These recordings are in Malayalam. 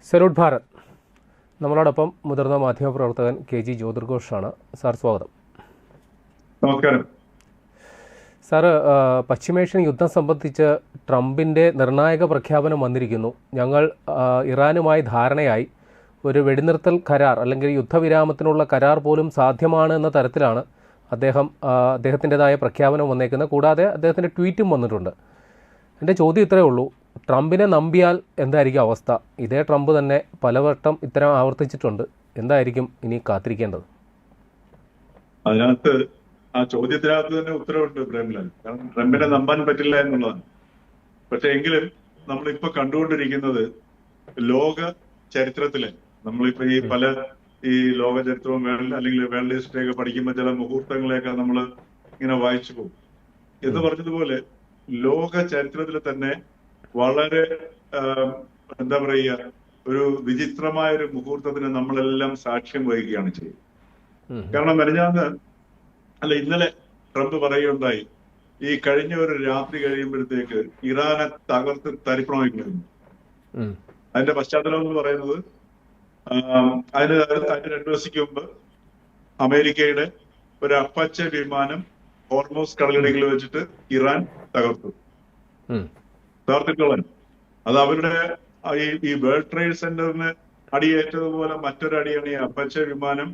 സല്യൂട്ട് ഭാരത്. നമ്മളോടൊപ്പം മുതിർന്ന മാധ്യമപ്രവർത്തകൻ KG ജ്യോതിർഘോഷാണ്. സാർ സ്വാഗതം. നമസ്കാരം സാർ, പശ്ചിമേഷ്യൻ യുദ്ധം സംബന്ധിച്ച് ട്രംപിൻ്റെ നിർണായക പ്രഖ്യാപനം വന്നിരിക്കുന്നു. ഞങ്ങൾ ഇറാനുമായി ധാരണയായി ഒരു വെടിനിർത്തൽ കരാർ അല്ലെങ്കിൽ യുദ്ധവിരാമത്തിനുള്ള കരാർ പോലും സാധ്യമാണ് എന്ന തരത്തിലാണ് അദ്ദേഹത്തിൻ്റെതായ പ്രഖ്യാപനം വന്നേക്കുന്നത്. കൂടാതെ അദ്ദേഹത്തിൻ്റെ ട്വീറ്റും വന്നിട്ടുണ്ട്. എൻ്റെ ചോദ്യം ഇത്രയേ ഉള്ളൂ, ട്രംപിനെ നമ്പിയാൽ എന്തായിരിക്കും അവസ്ഥ? ഇതേ ട്രംപ് തന്നെ പലവട്ടം ഇത്തരം ആവർത്തിച്ചിട്ടുണ്ട്. എന്തായിരിക്കും ഇനി കാത്തിരിക്കേണ്ടത്? അതിനകത്ത് ആ ചോദ്യത്തിനകത്ത് തന്നെ ഉത്തരവുണ്ട് പ്രേംലാൽ. കാരണം ട്രംപിനെ നമ്പാൻ പറ്റില്ല എന്നുള്ളതാണ്. പക്ഷെ എങ്കിലും നമ്മളിപ്പോ കണ്ടുകൊണ്ടിരിക്കുന്നത് ലോക ചരിത്രത്തിലെ നമ്മളിപ്പോ ഈ ലോക ചരിത്രവും അല്ലെങ്കിൽ വേൾഡ് ഹിസ്റ്ററിയൊക്കെ പഠിക്കുമ്പോൾ ചില മുഹൂർത്തങ്ങളെയൊക്കെ നമ്മൾ ഇങ്ങനെ വായിച്ചു പോകും. എന്ന് പറഞ്ഞതുപോലെ ലോക ചരിത്രത്തിൽ തന്നെ വളരെ എന്താ പറയുക, ഒരു വിചിത്രമായ ഒരു മുഹൂർത്തത്തിന് നമ്മളെല്ലാം സാക്ഷ്യം വഹിക്കുകയാണ് ചെയ്യുന്നത്. കാരണം ഇന്നലെ ട്രംപ് പറയുകയുണ്ടായി, ഈ കഴിഞ്ഞ ഒരു രാത്രി കഴിയുമ്പോഴത്തേക്ക് ഇറാനെ തകർത്ത് തരിപ്പണമായിരുന്നു. അതിന്റെ പശ്ചാത്തലം എന്ന് പറയുന്നത് അതിന് 2 ദിവസത്തേക്ക് മുമ്പ് അമേരിക്കയുടെ ഒരു അപ്പച്ച വിമാനം ഹോർമോസ് കടലിടുക്കിൽ വെച്ചിട്ട് ഇറാൻ തകർത്തിട്ടുള്ള അത് അവരുടെ ഈ വേൾഡ് ട്രേഡ് സെന്ററിന് അടിയേറ്റതുപോലെ മറ്റൊരു അടിയാണ് ഈ അപ്പച്ച വിമാനം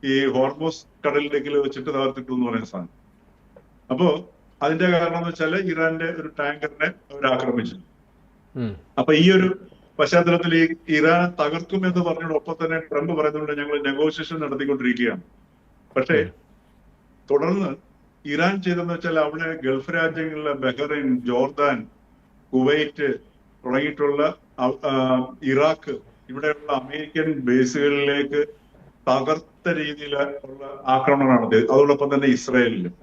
ഈ ഹോർമോസ് കടലിടുക്കിൽ വെച്ചിട്ട് തകർത്തിട്ടു എന്ന് പറയുന്ന സാധനം. അപ്പോ അതിന്റെ കാരണം എന്ന് വെച്ചാല് ഇറാന്റെ ഒരു ടാങ്കറിനെ അവർ ആക്രമിച്ചു. അപ്പൊ ഈ ഒരു പശ്ചാത്തലത്തിൽ ഈ ഇറാൻ തകർക്കും എന്ന് പറഞ്ഞതോടൊപ്പം തന്നെ ട്രംപ് പറയുന്നുണ്ട് ഞങ്ങൾ നെഗോഷിയേഷൻ നടത്തിക്കൊണ്ടിരിക്കുകയാണ്. പക്ഷേ തുടർന്ന് ഇറാൻ ചെയ്തെന്ന് വെച്ചാൽ അവിടെ ഗൾഫ് രാജ്യങ്ങളിലെ ബഹ്റൈൻ, ജോർദാൻ, കുവൈറ്റ് തുടങ്ങിയിട്ടുള്ള ഇറാഖ് ഇവിടെയുള്ള അമേരിക്കൻ ബേസുകളിലേക്ക് തകർത്ത രീതിയിലുള്ള ആക്രമണമാണ് നടത്തിയത്. അതോടൊപ്പം തന്നെ ഇസ്രായേലിലും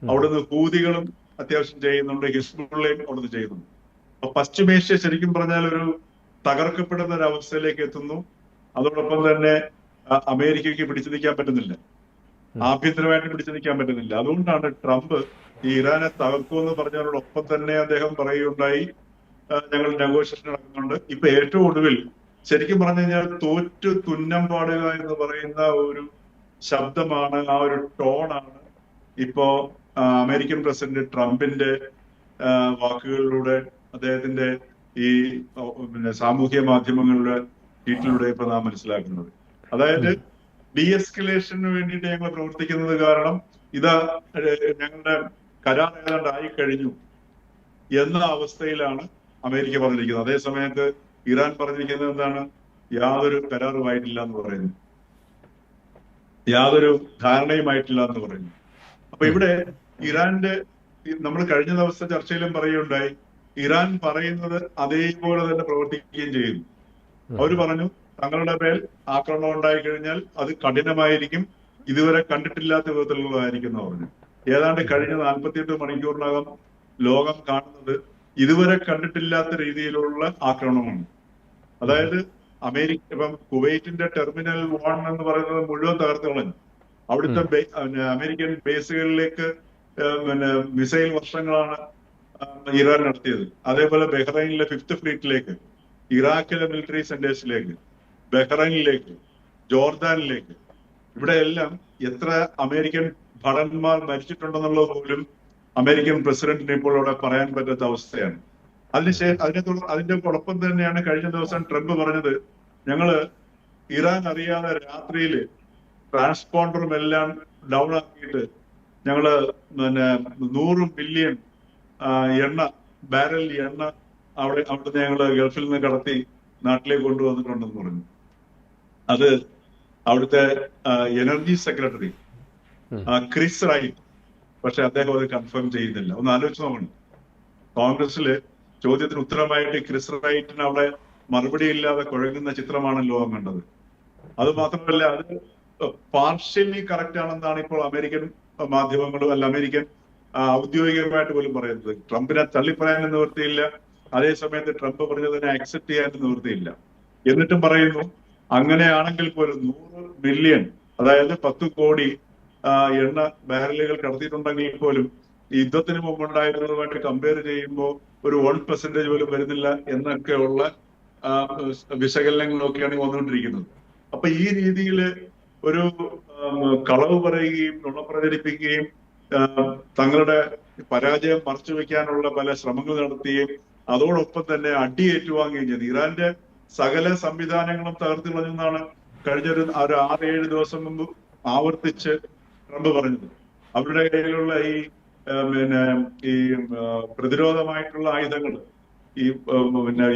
അവിടുന്ന് ഹൂതികളും അത്യാവശ്യം ചെയ്യുന്നുണ്ട്, ഹിസ്ബുള്ളയും അവിടുന്ന് ചെയ്യുന്നുണ്ട്. അപ്പൊ പശ്ചിമേഷ്യ ശരിക്കും പറഞ്ഞാൽ ഒരു തകർക്കപ്പെടുന്ന ഒരു അവസ്ഥയിലേക്ക് എത്തുന്നു. അതോടൊപ്പം തന്നെ അമേരിക്കയ്ക്ക് പിടിച്ചു നിൽക്കാൻ പറ്റുന്നില്ല, ആഭ്യന്തരമായിട്ട് പിടിച്ചു നിൽക്കാൻ പറ്റുന്നില്ല. അതുകൊണ്ടാണ് ട്രംപ് ഈ ഇറാനെ തകർക്കുമെന്ന് പറഞ്ഞതിനോടൊപ്പം തന്നെ അദ്ദേഹം പറയുകയുണ്ടായി ഞങ്ങൾ നെഗോഷിയേഷൻ നടക്കുന്നുണ്ട്. ഇപ്പൊ ഏറ്റവും ഒടുവിൽ ശരിക്കും പറഞ്ഞു കഴിഞ്ഞാൽ തോറ്റു തുന്നം പാടുക എന്ന് പറയുന്ന ഒരു ശബ്ദമാണ്, ആ ഒരു ടോണാണ് ഇപ്പോ അമേരിക്കൻ പ്രസിഡന്റ് ട്രംപിന്റെ വാക്കുകളിലൂടെ അദ്ദേഹത്തിന്റെ ഈ സാമൂഹ്യ മാധ്യമങ്ങളുടെ ട്വീറ്റിലൂടെ ഇപ്പൊ നാം മനസ്സിലാക്കുന്നത്. അതായത് ഡീഎസ്കലേഷന് വേണ്ടിയിട്ട് ഞങ്ങൾ പ്രവർത്തിക്കുന്നത് കാരണം ഇതാ ഞങ്ങളുടെ കരാർ ഏതാണ്ട് ആയി കഴിഞ്ഞു എന്ന അവസ്ഥയിലാണ് അമേരിക്ക പറഞ്ഞിരിക്കുന്നത്. അതേ സമയത്ത് ഇറാൻ പറഞ്ഞിരിക്കുന്നത് എന്താണ്? യാതൊരു കരാറുമായിട്ടില്ല എന്ന് പറയുന്നു, യാതൊരു ധാരണയുമായിട്ടില്ല എന്ന് പറയുന്നു. അപ്പൊ ഇവിടെ ഇറാന്റെ നമ്മൾ കഴിഞ്ഞ ദിവസത്തെ ചർച്ചയിലും പറയുകയുണ്ടായി, ഇറാൻ പറയുന്നത് അതേപോലെ തന്നെ പ്രവർത്തിക്കുകയും ചെയ്യുന്നു. അവർ പറഞ്ഞു തങ്ങളുടെ മേൽ ആക്രമണം ഉണ്ടായി കഴിഞ്ഞാൽ അത് കഠിനമായിരിക്കും, ഇതുവരെ കണ്ടിട്ടില്ലാത്ത വിധത്തിലുള്ളതായിരിക്കും എന്ന് പറഞ്ഞു. ഏതാണ്ട് കഴിഞ്ഞ 48 മണിക്കൂറിനകം ലോകം കാണുന്നത് ഇതുവരെ കണ്ടിട്ടില്ലാത്ത രീതിയിലുള്ള ആക്രമണമാണ്. അതായത് ഇപ്പം കുവൈറ്റിന്റെ ടെർമിനൽ 1 എന്ന് പറയുന്നത് മുഴുവൻ തകർത്ത് കളഞ്ഞു. അവിടുത്തെ അമേരിക്കൻ ബേസുകളിലേക്ക് മിസൈൽ വർഷങ്ങളാണ് ഇറാൻ നടത്തിയത്. അതേപോലെ ബഹ്റൈനിലെ 5th ഫ്ലീറ്റിലേക്ക്, ഇറാഖിലെ മിലിറ്ററി സെന്റേഴ്സിലേക്ക്, ബഹ്റൈനിലേക്ക്, ജോർദാനിലേക്ക്, ഇവിടെയെല്ലാം എത്ര അമേരിക്കൻ ഭടന്മാർ മരിച്ചിട്ടുണ്ടെന്നുള്ളത് പോലും അമേരിക്കൻ പ്രസിഡന്റിന് ഇപ്പോൾ അവിടെ പറയാൻ പറ്റാത്ത അവസ്ഥയാണ്. അതിന്റെ ഒപ്പം തന്നെയാണ് കഴിഞ്ഞ ദിവസം ട്രംപ് പറഞ്ഞത്, ഞങ്ങള് ഇറാൻ അറിയാതെ രാത്രിയില് ട്രാൻസ്പോണ്ടറും എല്ലാം ഡൗൺ ആക്കിയിട്ട് ഞങ്ങള് 100 ബില്യൺ ബാരൽ എണ്ണ അവിടുന്ന് ഞങ്ങള് ഗൾഫിൽ നിന്ന് കടത്തി നാട്ടിലേക്ക് കൊണ്ടുവന്നിട്ടുണ്ടെന്ന് പറഞ്ഞു. അത് അവിടുത്തെ എനർജി സെക്രട്ടറി ക്രിസ് റൈറ്റ്, പക്ഷെ അദ്ദേഹം അത് കൺഫേം ചെയ്യുന്നില്ല. ഒന്ന് ആലോചിച്ച് നോക്കണം. കോൺഗ്രസില് ചോദ്യത്തിന് ഉത്തരമായിട്ട് ക്രിസ് റൈറ്റിന് അവിടെ മറുപടി ഇല്ലാതെ കുഴങ്ങുന്ന ചിത്രമാണ് ലോകം കണ്ടത്. അത് മാത്രമല്ല, അത് പാർഷ്യലി കറക്റ്റ് ആണെന്നാണ് ഇപ്പോൾ അമേരിക്കൻ മാധ്യമങ്ങളും അമേരിക്കൻ ഔദ്യോഗികമായിട്ട് പോലും പറയുന്നത്. ട്രംപിനെ തള്ളിപ്പറയാൻ നിവൃത്തിയില്ല, അതേ സമയത്ത് ട്രംപ് പറഞ്ഞതിനെ അക്സെപ്റ്റ് ചെയ്യാൻ നിവൃത്തിയില്ല. എന്നിട്ടും പറയുന്നു അങ്ങനെയാണെങ്കിൽ പോലും 100 ബില്യൺ, അതായത് 10 കോടി എണ്ണ ബാരലുകൾ കടത്തിയിട്ടുണ്ടെങ്കിൽ പോലും യുദ്ധത്തിന് മുമ്പുണ്ടായിരുന്നതുമായിട്ട് കമ്പയർ ചെയ്യുമ്പോൾ ഒരു 1% പോലും വരുന്നില്ല എന്നൊക്കെയുള്ള വിശകലനങ്ങളും ഒക്കെയാണ് വന്നുകൊണ്ടിരിക്കുന്നത്. അപ്പൊ ഈ രീതിയിൽ ഒരു കളവ് പറയുകയും നുണ പ്രചരിപ്പിക്കുകയും തങ്ങളുടെ പരാജയം മറച്ചു വെക്കാനുള്ള പല ശ്രമങ്ങൾ നടത്തുകയും അതോടൊപ്പം തന്നെ അടി ഏറ്റുവാങ്ങുകയും ചെയ്തു. ഇറാന്റെ സകല സംവിധാനങ്ങളും തകർത്തു കളഞ്ഞെന്നാണ് കഴിഞ്ഞൊരു 6-7 ദിവസം മുമ്പ് ആവർത്തിച്ച് ട്രംപ് പറഞ്ഞത്. അവരുടെ കയ്യിലുള്ള ഈ പ്രതിരോധമായിട്ടുള്ള ആയുധങ്ങൾ, ഈ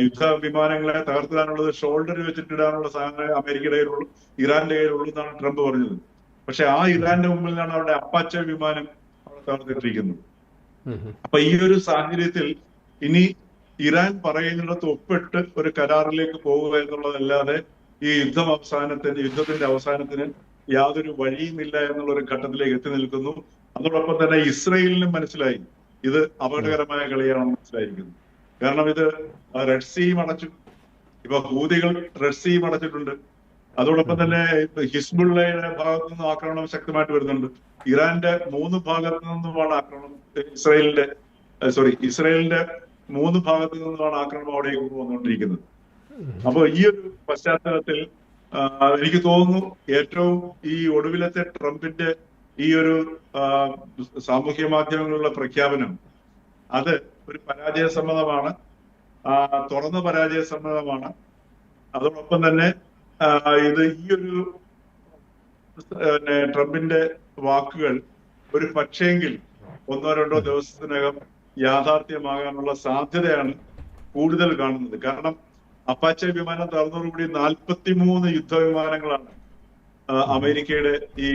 യുദ്ധ വിമാനങ്ങളെ തകർത്താനുള്ളത് ഷോൾഡറിൽ വെച്ചിട്ടിടാനുള്ള സാധനങ്ങൾ അമേരിക്കയുടെ കയ്യിലുള്ളൂ, ഇറാന്റെ കയ്യിലുള്ളൂ എന്നാണ് ട്രംപ് പറഞ്ഞത്. പക്ഷെ ആ ഇറാന്റെ മുമ്പിൽ നിന്നാണ് അവരുടെ അപ്പാച്ച വിമാനം അവിടെ തകർത്തിട്ടിരിക്കുന്നത്. അപ്പൊ ഈ ഒരു സാഹചര്യത്തിൽ ഇനി ഇറാൻ പറയുന്നിടത്ത് ഒപ്പിട്ട് ഒരു കരാറിലേക്ക് പോവുക എന്നുള്ളതല്ലാതെ ഈ യുദ്ധത്തിന്റെ അവസാനത്തിന് യാതൊരു വഴിയുമില്ല എന്നുള്ള ഒരു ഘട്ടത്തിലേക്ക് എത്തി നിൽക്കുന്നു. അതോടൊപ്പം തന്നെ ഇസ്രയേലിനും മനസ്സിലായി ഇത് അപകടകരമായ കളിയാണെന്ന് മനസ്സിലായിരിക്കുന്നു. കാരണം ഇത് റെഡ് സീയും അടച്ചു, ഇപ്പൊ ഹൂതികൾ റെഡ് സീയും അടച്ചിട്ടുണ്ട്. അതോടൊപ്പം തന്നെ ഹിസ്ബുള്ളയുടെ ഭാഗത്തു നിന്നും ആക്രമണം ശക്തമായിട്ട് വരുന്നുണ്ട്. ഇറാന്റെ 3 ഭാഗത്തു നിന്നുമാണ് ആക്രമണം, ഇസ്രയേലിന്റെ 3 ഭാഗത്തു നിന്നുമാണ് ആക്രമണം അവിടേക്ക് വന്നുകൊണ്ടിരിക്കുന്നത്. അപ്പൊ ഈ ഒരു പശ്ചാത്തലത്തിൽ എനിക്ക് തോന്നുന്നു ഏറ്റവും ഈ ഒടുവിലത്തെ ട്രംപിന്റെ ഈ ഒരു സാമൂഹ്യ മാധ്യമങ്ങളിലുള്ള പ്രഖ്യാപനം അത് ഒരു പരാജയ സമ്മതമാണ്, തുറന്ന പരാജയ സമ്മതമാണ്. അതോടൊപ്പം തന്നെ ഇത് ഈ ഒരു ട്രംപിന്റെ വാക്കുകൾ ഒരു പക്ഷേങ്കിൽ 1-2 ദിവസത്തിനകം യാഥാർത്ഥ്യമാകാനുള്ള സാധ്യതയാണ് കൂടുതൽ കാണുന്നത്. കാരണം അപ്പാച്ചെ വിമാനം തകർന്നതോടുകൂടി 43 യുദ്ധവിമാനങ്ങളാണ് അമേരിക്കയുടെ ഈ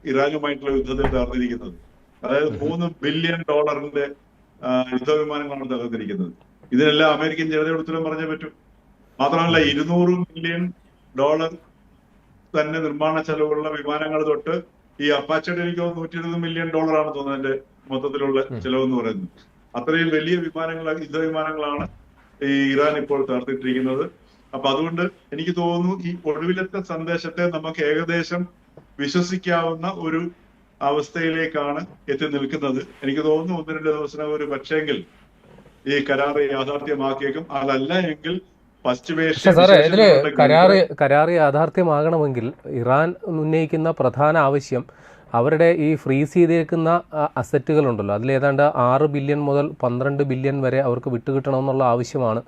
ഇറാനുമായിട്ടുള്ള യുദ്ധത്തിൽ തകർന്നിരിക്കുന്നത്. അതായത് $3 ബില്യൺ യുദ്ധവിമാനങ്ങളാണ് തകർന്നിരിക്കുന്നത്. ഇതിനെല്ലാം അമേരിക്കൻ ജനതയോട് ഉത്തരം പറഞ്ഞേ പറ്റൂ. മാത്രമല്ല $200 മില്യൺ തന്നെ നിർമ്മാണ ചെലവുള്ള വിമാനങ്ങൾ തൊട്ട് ഈ അപ്പാച്ചയുടെ എനിക്ക് $120 മില്യൺ ആണ് തോന്നുന്നത് എന്റെ മൊത്തത്തിലുള്ള ചെലവെന്ന് പറയുന്നത്. അത്രയും വലിയ യുദ്ധവിമാനങ്ങളാണ് ഈ ഇറാൻ ഇപ്പോൾ തകർത്തിട്ടിരിക്കുന്നത്. അപ്പൊ അതുകൊണ്ട് എനിക്ക് തോന്നുന്നു ഈ ഒടുവിലത്തെ സന്ദേശത്തെ നമുക്ക് ഏകദേശം വിശ്വസിക്കാവുന്ന ഒരു അവസ്ഥയിലേക്കാണ് എത്തി നിൽക്കുന്നത്. എനിക്ക് തോന്നുന്നു 1-2 ദിവസം ഒരു പക്ഷേങ്കിൽ ഈ കരാറ് യാഥാർത്ഥ്യമാക്കിയേക്കും. അതല്ല എങ്കിൽ കരാറ് യാഥാർത്ഥ്യമാകണമെങ്കിൽ ഇറാൻ ഉന്നയിക്കുന്ന പ്രധാന ആവശ്യം അവരുടെ ഈ ഫ്രീസ് ചെയ്തേക്കുന്ന അസറ്റുകളുണ്ടല്ലോ, അതിലേതാണ്ട് 6 ബില്യൺ മുതൽ 12 ബില്യൺ വരെ അവർക്ക് വിട്ടുകിട്ടണമെന്നുള്ള ആവശ്യമാണ്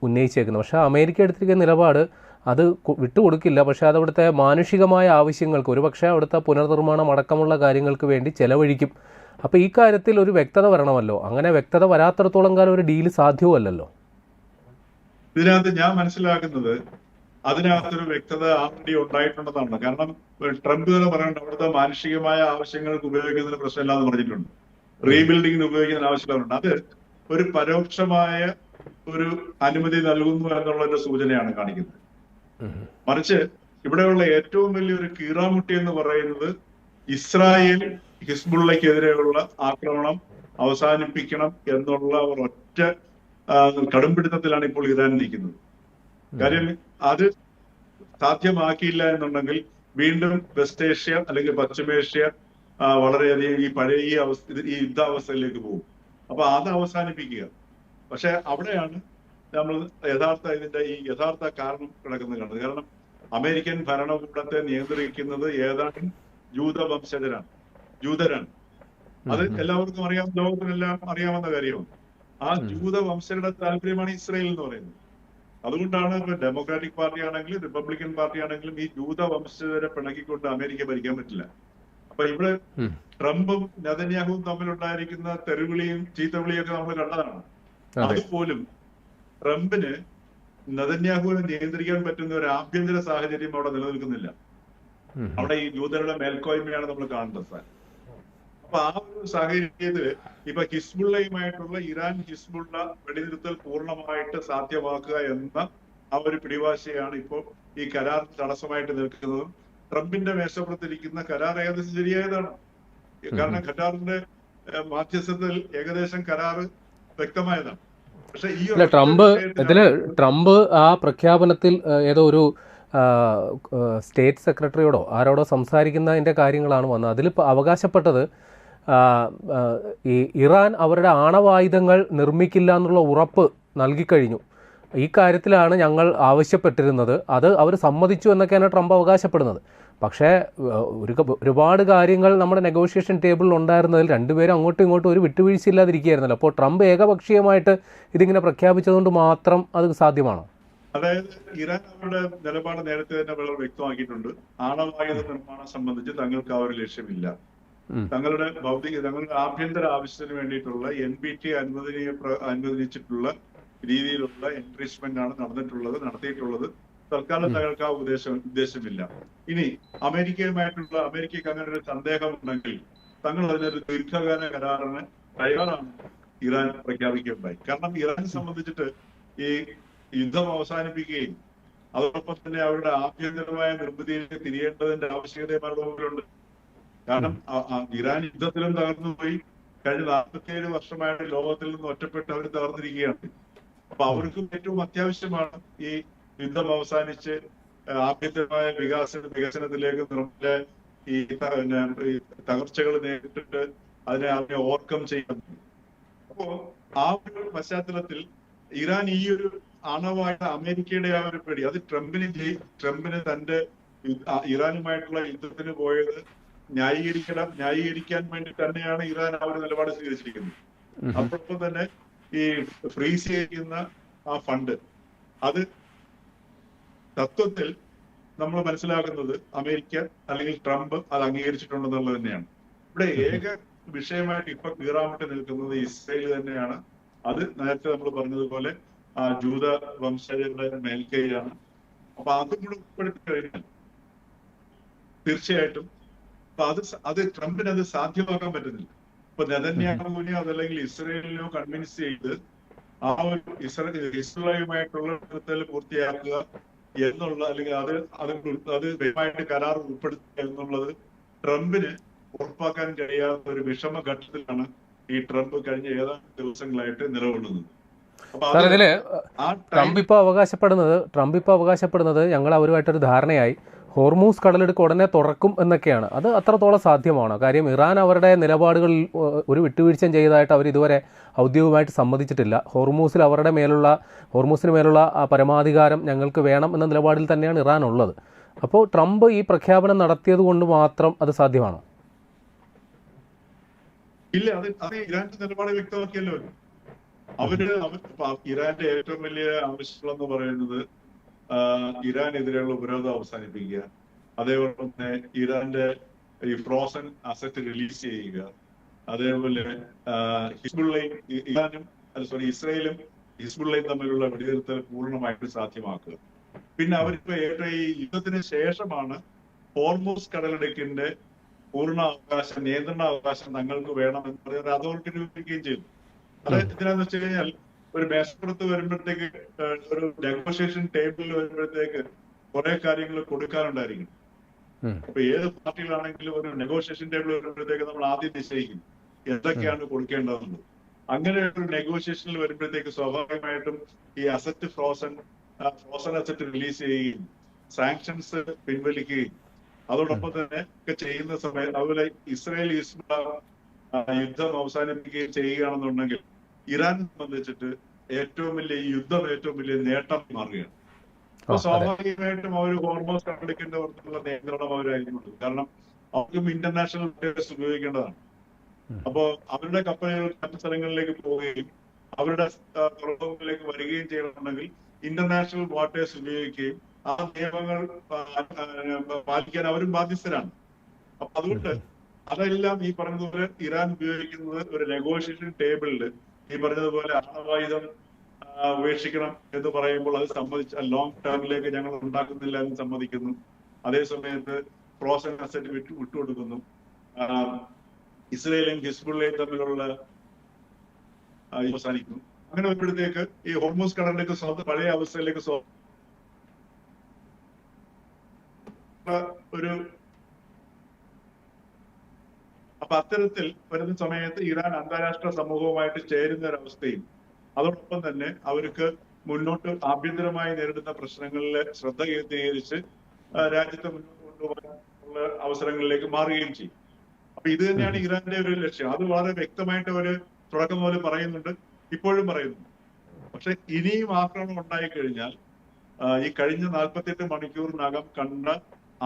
ഉന്നയിച്ചേക്കുന്നത്. പക്ഷേ അമേരിക്ക എടുത്തിരിക്കുന്ന നിലപാട് അത് വിട്ടുകൊടുക്കില്ല. പക്ഷേ അത് അവിടുത്തെ മാനുഷികമായ ആവശ്യങ്ങൾക്ക്, ഒരുപക്ഷെ അവിടുത്തെ പുനർനിർമ്മാണം അടക്കമുള്ള കാര്യങ്ങൾക്ക് വേണ്ടി ചെലവഴിക്കും. അപ്പോൾ ഈ കാര്യത്തിൽ ഒരു വ്യക്തത വരണമല്ലോ. അങ്ങനെ വ്യക്തത വരാത്തിടത്തോളം കാലം ഒരു ഡീല് സാധ്യവുമല്ലല്ലോ. ഇതിനകത്ത് ഞാൻ മനസ്സിലാക്കുന്നത് അതിനകത്തൊരു വ്യക്തത ആൾറെഡി ഉണ്ടായിട്ടുണ്ടെന്നാണ്. കാരണം ട്രംപ് തന്നെ പറയുന്നുണ്ട് അവിടുത്തെ മാനുഷികമായ ആവശ്യങ്ങൾക്ക് ഉപയോഗിക്കുന്നതിന് പ്രശ്നമില്ലാന്ന് പറഞ്ഞിട്ടുണ്ട്, റീബിൽഡിങ്ങിന് ഉപയോഗിക്കുന്നതിന് ആവശ്യമുണ്ട്. അത് ഒരു പരോക്ഷമായ ഒരു അനുമതി നൽകുന്നു എന്നുള്ളൊരു സൂചനയാണ് കാണിക്കുന്നത്. മറിച്ച് ഇവിടെയുള്ള ഏറ്റവും വലിയൊരു കീറാമുട്ടി എന്ന് പറയുന്നത് ഇസ്രായേൽ ഹിസ്ബുള്ളയ്ക്കെതിരെയുള്ള ആക്രമണം അവസാനിപ്പിക്കണം എന്നുള്ള ഒരൊറ്റ കടുംപിടുത്തത്തിലാണ് ഇപ്പോൾ ഇറാൻ നിൽക്കുന്നത്. കാര്യം അത് സാധ്യമാക്കിയില്ല എന്നുണ്ടെങ്കിൽ വീണ്ടും വെസ്റ്റ് ഏഷ്യ അല്ലെങ്കിൽ പശ്ചിമേഷ്യ വളരെയധികം ഈ പഴയ ഈ യുദ്ധാവസ്ഥയിലേക്ക് പോകും. അപ്പൊ അത് അവസാനിപ്പിക്കുക. പക്ഷെ അവിടെയാണ് നമ്മൾ ഇതിന്റെ യഥാർത്ഥ കാരണം കിടക്കുന്നത് കണ്ടത്. കാരണം അമേരിക്കൻ ഭരണകൂടത്തെ നിയന്ത്രിക്കുന്നത് ഏതാണ്ട് ജൂതരാണ്. അത് എല്ലാവർക്കും അറിയാം, ലോകത്തിനെല്ലാം അറിയാവുന്ന കാര്യമാണ്. ആ ജൂതവംശരുടെ താല്പര്യമാണ് ഇസ്രായേൽ എന്ന് പറയുന്നത്. അതുകൊണ്ടാണ് ഇപ്പൊ ഡെമോക്രാറ്റിക് പാർട്ടി ആണെങ്കിലും റിപ്പബ്ലിക്കൻ പാർട്ടി ആണെങ്കിലും ഈ ജൂതവംശജരെ പിണക്കിക്കൊണ്ട് അമേരിക്ക ഭരിക്കാൻ പറ്റില്ല. അപ്പൊ ഇവിടെ ട്രംപും നെതന്യാഹുവും തമ്മിലുണ്ടായിരിക്കുന്ന തെരുവിളിയും ചീത്തവിളിയും ഒക്കെ നമ്മൾ കണ്ടതാണ്. അതുപോലും ട്രംപിന് നെതന്യാഹുവിനെ നിയന്ത്രിക്കാൻ പറ്റുന്ന ഒരു ആഭ്യന്തര സാഹചര്യം അവിടെ നിലനിൽക്കുന്നില്ല. അവിടെ ഈ ജൂതരുടെ മേൽക്കോയ്മയാണ് നമ്മൾ കാണേണ്ടത്. അപ്പൊ ആ ഒരു സാഹചര്യത്തില് ഇപ്പൊ ഹിസ്ബുള്ളയുമായിട്ടുള്ള ഇറാൻ ഹിസ്ബുള്ള വെടിനിർത്തൽ പൂർണ്ണമായിട്ട് സാധ്യമാക്കുക എന്ന ആ ഒരു പിടിവാശിയാണ് ഇപ്പോൾ ഈ കരാർ തടസ്സമായിട്ട് നിൽക്കുന്നതും. ട്രംപിന്റെ മേശപ്പുറത്തിരിക്കുന്ന കരാർ ഏകദേശം ശരിയായതാണ്. കാരണം ഖത്താറിന്റെ മാധ്യസ്ഥത്തിൽ ഏകദേശം കരാറ് വ്യക്തമായതാണ്. പക്ഷെ ഈ ട്രംപ് ആ പ്രഖ്യാപനത്തിൽ ഏതോ ഒരു സ്റ്റേറ്റ് സെക്രട്ടറിയോടോ ആരോടോ സംസാരിക്കുന്നതിന്റെ കാര്യങ്ങളാണ് വന്നത്. അതിൽ അവകാശപ്പെട്ടത് ഈ ഇറാൻ അവരുടെ ആണവായുധങ്ങൾ നിർമ്മിക്കില്ല എന്നുള്ള ഉറപ്പ് നൽകിക്കഴിഞ്ഞു. ഈ കാര്യത്തിലാണ് ഞങ്ങൾ ആവശ്യപ്പെട്ടിരുന്നത്, അത് അവർ സമ്മതിച്ചു എന്നൊക്കെയാണ് ട്രംപ് അവകാശപ്പെടുന്നത്. പക്ഷേ ഒരുപാട് കാര്യങ്ങൾ നമ്മുടെ നെഗോഷിയേഷൻ ടേബിളിൽ ഉണ്ടായിരുന്നതിൽ രണ്ടുപേരും അങ്ങോട്ടും ഇങ്ങോട്ടും ഒരു വിട്ടുവീഴ്ചയില്ലാതിരിക്കുകയായിരുന്നല്ലോ. അപ്പോൾ ട്രംപ് ഏകപക്ഷീയമായിട്ട് ഇതിങ്ങനെ പ്രഖ്യാപിച്ചതുകൊണ്ട് മാത്രം അത് സാധ്യമാണോ? അതായത് ഇറാൻ അവരുടെ നിലപാട് നേരത്തെ തന്നെ വളരെ വ്യക്തമാക്കിയിട്ടുണ്ട്. ആണവായുധ നിർമ്മാണം സംബന്ധിച്ച് തങ്ങൾക്ക് ആ ഒരു ലക്ഷ്യമില്ല. തങ്ങളുടെ ആഭ്യന്തര ആവശ്യത്തിന് വേണ്ടിയിട്ടുള്ള NPT അനുവദിച്ചിട്ടുള്ള രീതിയിലുള്ള എൻട്രീച്ച്മെന്റ് ആണ് നടത്തിയിട്ടുള്ളത്. തൽക്കാലം തങ്ങൾക്ക് ആ ഉദ്ദേശമില്ല. ഇനി അമേരിക്കയ്ക്ക് അങ്ങനെ ഒരു സന്ദേഹം ഉണ്ടെങ്കിൽ തങ്ങൾ അതിനൊരു ദീർഘകാല കരാറിന് തയ്യാറാണ് ഇറാൻ പ്രഖ്യാപിക്കുകയുണ്ടായി. കാരണം ഇറാനെ സംബന്ധിച്ചിട്ട് ഈ യുദ്ധം അവസാനിപ്പിക്കുകയും അതോടൊപ്പം തന്നെ അവരുടെ ആഭ്യന്തരമായ നിർമ്മിതിയിലേക്ക് തിരിയേണ്ടതിന്റെ ആവശ്യകതയും അവരുടെ മുമ്പിലുണ്ട്. കാരണം ഇറാൻ യുദ്ധത്തിലും തകർന്നുപോയി. കഴിഞ്ഞ 47 വർഷമായിട്ട് ലോകത്തിൽ നിന്ന് ഒറ്റപ്പെട്ട് അവർ തകർന്നിരിക്കുകയാണ്. അപ്പൊ അവർക്കും ഏറ്റവും അത്യാവശ്യമാണ് ഈ യുദ്ധം അവസാനിച്ച് ആഭ്യന്തരമായ വികസനത്തിലേക്ക് നിർമ്മിച്ച ഈ തകർച്ചകൾ നേരിട്ടിട്ട് അതിനെ ഓവർകം ചെയ്യാൻ. അപ്പോ ആ ഒരു പശ്ചാത്തലത്തിൽ ഇറാൻ ഈ ഒരു ആണവായ അമേരിക്കയുടെ ആ ഒരു പേടി, അത് ട്രംപിന് തന്റെ ഇറാനുമായിട്ടുള്ള യുദ്ധത്തിന് പോയത് ന്യായീകരിക്കാൻ വേണ്ടി തന്നെയാണ് ഇറാൻ ആ ഒരു നിലപാട് സ്വീകരിച്ചിരിക്കുന്നത്. അതോടൊപ്പം തന്നെ ഈ ഫ്രീസ് ചെയ്യുന്ന ആ ഫണ്ട്, അത് തത്വത്തിൽ നമ്മൾ മനസ്സിലാക്കുന്നത് അമേരിക്ക അല്ലെങ്കിൽ ട്രംപ് അത് അംഗീകരിച്ചിട്ടുണ്ടെന്നുള്ളത് തന്നെയാണ്. ഇവിടെ ഏക വിഷയമായിട്ട് ഇപ്പൊ കീറാമിട്ട് നിൽക്കുന്നത് ഇസ്രയേൽ തന്നെയാണ്. അത് നേരത്തെ നമ്മൾ പറഞ്ഞതുപോലെ ആ ജൂത വംശജരുടെ മേൽക്കൈയാണ്. അപ്പൊ അതും കൂടെ ഉൾപ്പെടുത്തി കഴിഞ്ഞാൽ തീർച്ചയായിട്ടും അത് ട്രംപിന് അത് സാധ്യമാക്കാൻ പറ്റുന്നില്ല. ഇപ്പൊ നെതന്യാഹുവിനെയോ അതല്ലെങ്കിൽ ഇസ്രയേലിനെയോ കൺവിൻസ് ചെയ്ത് ആ ഒരു ഇസ്രയേലുമായിട്ടുള്ള ബന്ധത്തിൽ പൂർത്തിയാക്കുക എന്നുള്ള, അല്ലെങ്കിൽ അത് വ്യക്തമായിട്ട് കരാർ ഉൾപ്പെടുത്തുക എന്നുള്ളത് ട്രംപിന് ഉറപ്പാക്കാൻ കഴിയാത്ത ഒരു വിഷമഘട്ടത്തിലാണ് ഈ ട്രംപ് കഴിഞ്ഞ ഏതാനും ദിവസങ്ങളായിട്ട് നിലകൊള്ളുന്നത്. ട്രംപ് ഇപ്പോൾ അവകാശപ്പെടുന്നത് ഞങ്ങൾ അവരുമായിട്ടൊരു ധാരണയായി ഹോർമൂസ് കടലിടുക്ക് ഉടനെ തുറക്കും എന്നൊക്കെയാണ്. അത് അത്രത്തോളം സാധ്യമാണോ? കാര്യം ഇറാൻ അവരുടെ നിലപാടുകളിൽ ഒരു വിട്ടുവീഴ്ചയും ചെയ്തതായിട്ട് അവർ ഇതുവരെ ഔദ്യോഗികമായിട്ട് സമ്മതിച്ചിട്ടില്ല. ഹോർമൂസിന് മേലുള്ള പരമാധികാരം ഞങ്ങൾക്ക് വേണം എന്ന നിലപാടിൽ തന്നെയാണ് ഇറാൻ ഉള്ളത്. അപ്പോൾ ട്രംപ് ഈ പ്രഖ്യാപനം നടത്തിയത് കൊണ്ട് മാത്രം അത് സാധ്യമാണോ? ഇല്ല, അത് ഇറാന്റെ നിലപാട് വ്യക്തമാക്കിയല്ലോ. ഇറാന്റെ ഏറ്റവും വലിയ ആവശ്യങ്ങളെന്ന് പറയുന്നത് ഇറാനെതിരെയുള്ള ഉപരോധം അവസാനിപ്പിക്കുക, അതേപോലെ തന്നെ ഇറാന്റെ ഈ ഫ്രോസൺ അസറ്റ് റിലീസ് ചെയ്യുക, അതേപോലെ ഇസ്രയേലും ഹിസ്ബുള്ളയും തമ്മിലുള്ള വെടിനിർത്തൽ പൂർണ്ണമായിട്ട് സാധ്യമാക്കുക. പിന്നെ അവരിപ്പോ ഏറ്റവും ഈ യുദ്ധത്തിന് ശേഷമാണ് ഹോർമൂസ് കടലിടുക്കിന്റെ നിയന്ത്രണാവകാശം തങ്ങൾക്ക് വേണമെന്ന് പറയുന്ന അതോറിറ്റി രൂപീകരിക്കുകയും ചെയ്തു. അത് എന്തിനാന്ന് വെച്ച് കഴിഞ്ഞാൽ ഒരു മേശപ്പുറത്ത് വരുമ്പോഴത്തേക്ക്, ഒരു നെഗോഷിയേഷൻ ടേബിളിൽ വരുമ്പോഴത്തേക്ക് കുറെ കാര്യങ്ങൾ കൊടുക്കാനുണ്ടായിരിക്കും. അപ്പൊ ഏത് പാർട്ടികളാണെങ്കിലും ഒരു നെഗോഷിയേഷൻ ടേബിൾ വരുമ്പോഴത്തേക്ക് നമ്മൾ ആദ്യം നിശ്ചയിക്കും എന്തൊക്കെയാണ് കൊടുക്കേണ്ടതെന്നുള്ളത്. അങ്ങനെ ഒരു നെഗോഷിയേഷനിൽ വരുമ്പോഴത്തേക്ക് സ്വാഭാവികമായിട്ടും ഈ ഫ്രോസൺ അസറ്റ് റിലീസ് ചെയ്യുകയും സാങ്ഷൻസ് പിൻവലിക്കുകയും അതോടൊപ്പം തന്നെ ഒക്കെ ചെയ്യുന്ന സമയത്ത് അതുപോലെ ഇസ്രായേൽ യുദ്ധം അവസാനിപ്പിക്കുകയും ചെയ്യുകയാണെന്നുണ്ടെങ്കിൽ ഇറാനെ സംബന്ധിച്ചിട്ട് ഏറ്റവും വലിയ നേട്ടം മാറുകയാണ്. അപ്പൊ സ്വാഭാവികമായിട്ടും അവർ ഹോർമോസ് കടലിടുക്കിന്റെ പുറത്തുള്ള നിയന്ത്രണം അവരായിരിക്കുന്നുണ്ട്. കാരണം അവർക്കും ഇന്റർനാഷണൽ വാട്ടേഴ്സ് ഉപയോഗിക്കേണ്ടതാണ്. അപ്പോ അവരുടെ കപ്പലുകൾ മറ്റു സ്ഥലങ്ങളിലേക്ക് പോവുകയും അവരുടെ തുറമുഖങ്ങളിലേക്ക് വരികയും ചെയ്യണമെന്നുണ്ടെങ്കിൽ ഇന്റർനാഷണൽ വാട്ടേഴ്സ് ഉപയോഗിക്കുകയും ആ നിയമങ്ങൾ പാലിക്കാൻ അവരും ബാധ്യസ്ഥരാണ്. അപ്പൊ അതുകൊണ്ട് അതെല്ലാം ഈ പറഞ്ഞതുപോലെ ഇറാൻ ഉപയോഗിക്കുന്നത് ഒരു നെഗോഷിയേഷൻ ടേബിളിൽ ഈ പറഞ്ഞതുപോലെ ആണവായുധം ഉപേക്ഷിക്കണം എന്ന് പറയുമ്പോൾ അത് ലോങ് ടേമിലേക്ക് ഞങ്ങൾ ഉണ്ടാക്കുന്നില്ല എന്ന് സമ്മതിക്കുന്നു. അതേസമയത്ത് ഫ്രോസൺ അസറ്റ് വിട്ടുകൊടുക്കുന്നു. ഇസ്രയേലും ഹിസ്ബുള്ളയും തമ്മിലുള്ള അവസാനിക്കുന്നു. അങ്ങനെ വരുമ്പോഴത്തേക്ക് ഈ ഹോർമൂസ് കടലിലേക്ക് പഴയ അവസ്ഥയിലേക്ക് അപ്പൊ അത്തരത്തിൽ വരുന്ന സമയത്ത് ഇറാൻ അന്താരാഷ്ട്ര സമൂഹവുമായിട്ട് ചേരുന്ന ഒരവസ്ഥയും അതോടൊപ്പം തന്നെ അവർക്ക് മുന്നോട്ട് ആഭ്യന്തരമായി നേരിടുന്ന പ്രശ്നങ്ങളിൽ ശ്രദ്ധ കേന്ദ്രീകരിച്ച് രാജ്യത്തെ മുന്നോട്ട് കൊണ്ടുപോകാൻ ഉള്ള അവസരങ്ങളിലേക്ക് മാറുകയും ചെയ്യും. അപ്പൊ ഇത് തന്നെയാണ് ഇറാന്റെ ഒരു ലക്ഷ്യം. അത് വളരെ വ്യക്തമായിട്ട് അവര് തുടക്കം മുതൽ പറയുന്നുണ്ട്, ഇപ്പോഴും പറയുന്നുണ്ട്. പക്ഷെ ഇനിയും ആക്രമണം ഉണ്ടായിക്കഴിഞ്ഞാൽ ഈ കഴിഞ്ഞ 48 മണിക്കൂറിനകം കണ്ട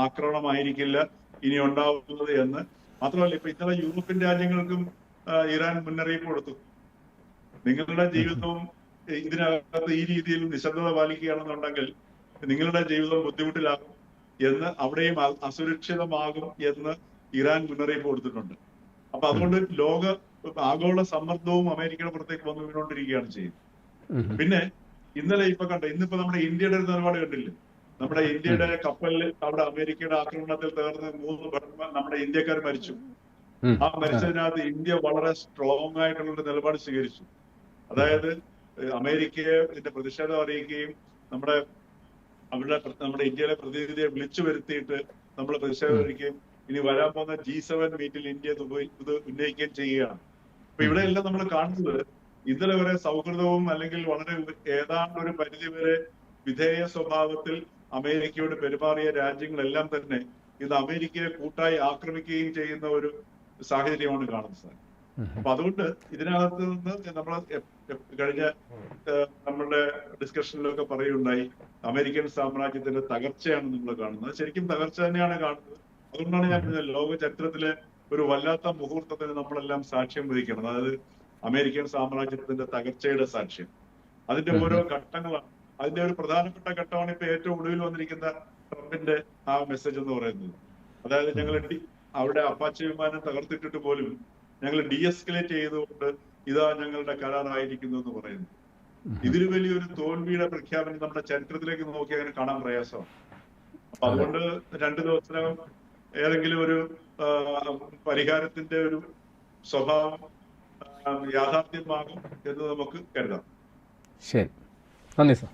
ആക്രമണമായിരിക്കില്ല ഇനി ഉണ്ടാവുന്നത് എന്ന് മാത്രമല്ല, ഇപ്പൊ ഇന്നലെ യൂറോപ്യൻ രാജ്യങ്ങൾക്കും ഇറാൻ മുന്നറിയിപ്പ് കൊടുത്തു. നിങ്ങളുടെ ജീവിതവും ഇതിനകത്ത് ഈ രീതിയിൽ നിശബ്ദത പാലിക്കുകയാണെന്നുണ്ടെങ്കിൽ നിങ്ങളുടെ ജീവിതം ബുദ്ധിമുട്ടിലാകും എന്ന്, അവിടെയും അസുരക്ഷിതമാകും എന്ന് ഇറാൻ മുന്നറിയിപ്പ് കൊടുത്തിട്ടുണ്ട്. അപ്പൊ അതുകൊണ്ട് ആഗോള സമ്മർദ്ദവും അമേരിക്കയുടെ പുറത്തേക്ക് വന്നു വീണുകൊണ്ടിരിക്കുകയാണ് ചെയ്യുന്നത്. പിന്നെ ഇന്നലെ ഇന്നിപ്പോ നമ്മുടെ ഇന്ത്യയുടെ ഒരു നിലപാട് കണ്ടില്ലേ? നമ്മുടെ ഇന്ത്യയുടെ കപ്പലിൽ അവിടെ അമേരിക്കയുടെ ആക്രമണത്തിൽ തകർന്ന് 3 ഭടന്മാർ നമ്മുടെ ഇന്ത്യക്കാർ മരിച്ചു. ആ മരിച്ചതിനകത്ത് ഇന്ത്യ വളരെ സ്ട്രോങ് ആയിട്ടുള്ള ഒരു നിലപാട് സ്വീകരിച്ചു. അതായത് അമേരിക്കയെ ഇതിന്റെ പ്രതിഷേധം അറിയിക്കുകയും നമ്മുടെ ഇന്ത്യയിലെ പ്രതിനിധിയെ വിളിച്ചു വരുത്തിയിട്ട് നമ്മൾ പ്രതിഷേധം അറിയിക്കുകയും ഇനി വരാൻ പോകുന്ന G7 മീറ്റിൽ ഇന്ത്യ ഇത് ഉന്നയിക്കുകയും ചെയ്യുകയാണ്. അപ്പൊ ഇവിടെയെല്ലാം നമ്മൾ കാണുന്നത് ഇന്നലെ വരെ സൗഹൃദവും അല്ലെങ്കിൽ വളരെ ഏതാണ്ട് ഒരു പരിധിവരെ വിധേയ സ്വഭാവത്തിൽ അമേരിക്കയോട് പെരുമാറിയ രാജ്യങ്ങളെല്ലാം തന്നെ ഇന്ന് അമേരിക്കയെ കൂട്ടായി ആക്രമിക്കുകയും ചെയ്യുന്ന ഒരു സാഹചര്യമാണ് കാണുന്നത് സാർ. അപ്പൊ അതുകൊണ്ട് ഇതിനകത്ത് നിന്ന് നമ്മൾ കഴിഞ്ഞ നമ്മളുടെ ഡിസ്കഷനിലൊക്കെ പറയുണ്ടായി, അമേരിക്കൻ സാമ്രാജ്യത്തിന്റെ തകർച്ചയാണ് നമ്മൾ കാണുന്നത്. ശരിക്കും തകർച്ച തന്നെയാണ് കാണുന്നത്. അതുകൊണ്ടാണ് ഞാൻ പറഞ്ഞത് ലോക ചരിത്രത്തിലെ ഒരു വല്ലാത്ത മുഹൂർത്തത്തിന് നമ്മളെല്ലാം സാക്ഷ്യം വഹിക്കണം. അതായത് അമേരിക്കൻ സാമ്രാജ്യത്തിന്റെ തകർച്ചയുടെ സാക്ഷ്യം. അതിന്റെ ഓരോ ഘട്ടങ്ങളാണ്. അതിന്റെ ഒരു പ്രധാനപ്പെട്ട ഘട്ടമാണ് ഇപ്പൊ ഏറ്റവും ഒടുവിൽ വന്നിരിക്കുന്ന ട്രംപിന്റെ ആ മെസ്സേജ് എന്ന് പറയുന്നത്. അതായത് ഞങ്ങൾ അവിടെ അപ്പാച്ചി വിമാനം തകർത്തിട്ടിട്ട് പോലും ഞങ്ങൾ ഡീഎസ്കലേറ്റ് ചെയ്തുകൊണ്ട് ഇതാ ഞങ്ങളുടെ കരാറായിരിക്കുന്നു എന്ന് പറയുന്നു. ഇതിന് വലിയൊരു തോൽവിയുടെ പ്രഖ്യാപനം നമ്മുടെ ചരിത്രത്തിലേക്ക് നോക്കി അങ്ങനെ കാണാൻ പ്രയാസമാണ്. അപ്പൊ അതുകൊണ്ട് 2 ദിവസത്തിനകം ഏതെങ്കിലും ഒരു പരിഹാരത്തിന്റെ ഒരു സ്വഭാവം യാഥാർത്ഥ്യമാകും എന്ന് നമുക്ക് കരുതാം. ശരി, നന്ദി സാർ.